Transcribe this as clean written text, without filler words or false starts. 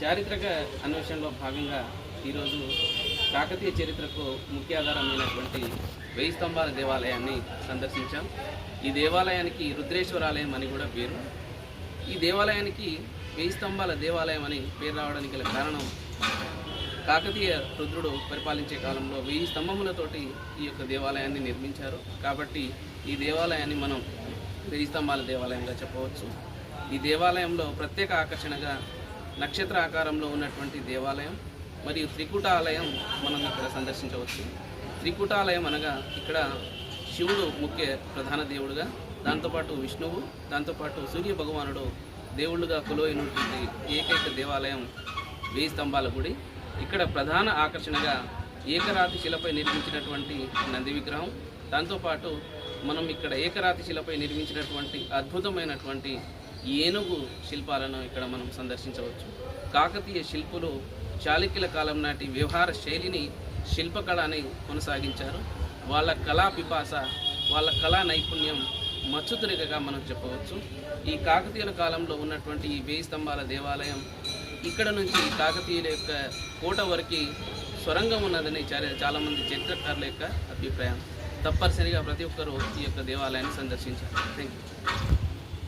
చారిత్రక అన్వేషణలో భాగంగా ఈరోజు కాకతీయ చరిత్రకు ముఖ్య ఆధారమైనటువంటి 1000 స్తంభాల దేవాలయాన్ని సందర్శించాం. ఈ దేవాలయానికి రుద్రేశ్వరాలయం అని కూడా పేరు. ఈ దేవాలయానికి 1000 స్తంభాల దేవాలయం అని పేరు రావడానికి గల కారణం, కాకతీయ రుద్రుడు పరిపాలించే కాలంలో 1000 స్తంభములతోటి ఈ యొక్క దేవాలయాన్ని నిర్మించారు. కాబట్టి ఈ దేవాలయాన్ని మనం 1000 స్తంభాల దేవాలయంగా చెప్పవచ్చు. ఈ దేవాలయంలో ప్రత్యేక ఆకర్షణగా నక్షత్ర ఆకారంలో ఉన్నటువంటి దేవాలయం మరియు త్రికూటాలయం మనం ఇక్కడ సందర్శించవచ్చు. త్రికూటాలయం అనగా ఇక్కడ శివుడు ముఖ్య ప్రధాన దేవుడుగా, దాంతోపాటు విష్ణువు, దాంతోపాటు సూర్య భగవానుడు దేవుళ్ళుగా కొలువైనటువంటి ఏకైక దేవాలయం 1000 స్తంభాల గుడి. ఇక్కడ ప్రధాన ఆకర్షణగా ఏకరాతి శిలపై నిర్మించినటువంటి నంది విగ్రహం, దాంతోపాటు మనం ఇక్కడ ఏకరాతి శిలపై నిర్మించినటువంటి అద్భుతమైనటువంటి ఏనుగు శిల్పాలను ఇక్కడ మనం సందర్శించవచ్చు. కాకతీయ శిల్పులు చాళుక్యుల కాలం నాటి వ్యవహార శైలిని, శిల్పకళని కొనసాగించారు. వాళ్ళ కళా పిపాస, వాళ్ళ కళా నైపుణ్యం మచ్చుతునికగా మనం చెప్పవచ్చు. ఈ కాకతీయుల కాలంలో ఉన్నటువంటి ఈ 1000 స్తంభాల దేవాలయం ఇక్కడ నుంచి కాకతీయుల యొక్క కోట వరకు సొరంగం ఉన్నదని చాలామంది చరిత్రకారుల యొక్క అభిప్రాయం. తప్పనిసరిగా ప్రతి ఒక్కరూ ఈ యొక్క దేవాలయాన్ని సందర్శించారు. Thank you.